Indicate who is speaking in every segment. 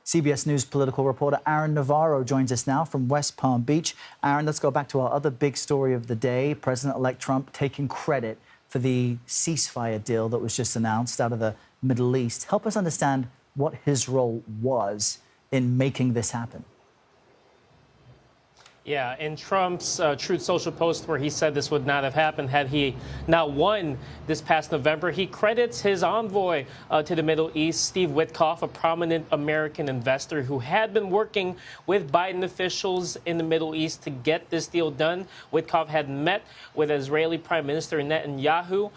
Speaker 1: CBS News political reporter Aaron Navarro joins us now from West Palm Beach. Aaron, let's go back to our other big story of the day. President-elect Trump taking credit for the ceasefire deal that was just announced out of the Middle East. Help us understand what his role was in making this happen.
Speaker 2: Yeah, in Trump's Truth Social post where he said this would not have happened had he not won this past November, he credits his envoy to the Middle East, Steve Witkoff, a prominent American investor who had been working with Biden officials in the Middle East to get this deal done. Witkoff had met with Israeli Prime Minister Netanyahu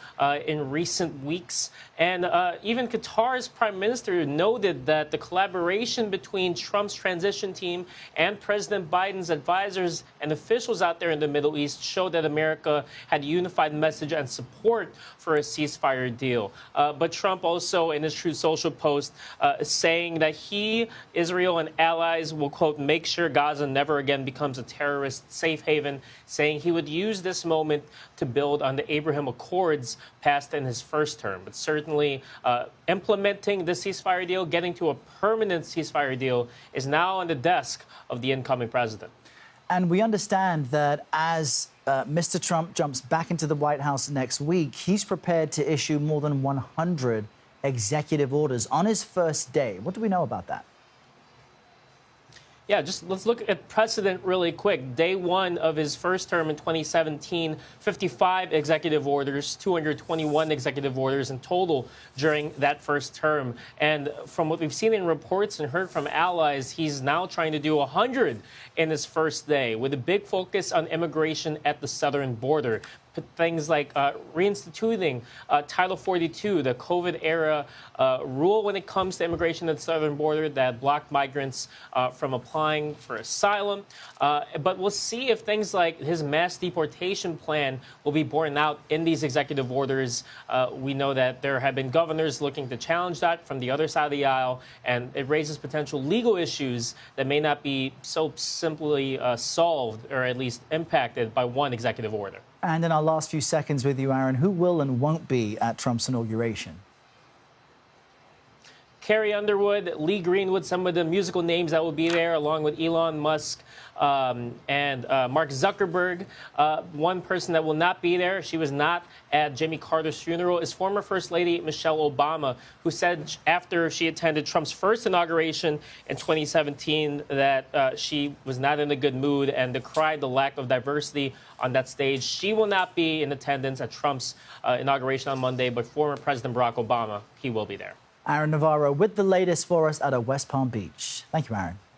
Speaker 2: in recent weeks. And even Qatar's prime minister noted that the collaboration between Trump's transition team and President Biden's advisors and officials out there in the Middle East showed that America had a unified message and support for a ceasefire deal. But Trump also, in his Truth Social post, saying that he, Israel, and allies will, quote, make sure Gaza never again becomes a terrorist safe haven, saying he would use this moment to build on the Abraham Accords passed in his first term. But certainly implementing the ceasefire deal, getting to a permanent ceasefire deal, is now on the desk of the incoming president.
Speaker 1: And we understand that as Mr. Trump jumps back into the White House next week, he's prepared to issue more than 100 executive orders on his first day. What do we know about that?
Speaker 2: Yeah, just let's look at precedent really quick. Day one of his first term in 2017, 55 executive orders, 221 executive orders in total during that first term. And from what we've seen in reports and heard from allies, he's now trying to do 100 in his first day, with a big focus on immigration at the southern border. Things like reinstituting Title 42, the COVID-era rule when it comes to immigration at the southern border that blocked migrants from applying for asylum. But we'll see if things like his mass deportation plan will be borne out in these executive orders. We know that there have been governors looking to challenge that from the other side of the aisle, and it raises potential legal issues that may not be so simply solved or at least impacted by one executive order.
Speaker 1: And in our last few seconds with you, Aaron, who will and won't be at Trump's inauguration?
Speaker 2: Carrie Underwood, Lee Greenwood, some of the musical names that will be there, along with Elon Musk and Mark Zuckerberg. One person that will not be there, she was not at Jimmy Carter's funeral, is former First Lady Michelle Obama, who said after she attended Trump's first inauguration in 2017 that she was not in a good mood and decried the lack of diversity on that stage. She will not be in attendance at Trump's inauguration on Monday, but former President Barack Obama, he will be there.
Speaker 1: Aaron Navarro with the latest for us out of West Palm Beach. Thank you, Aaron.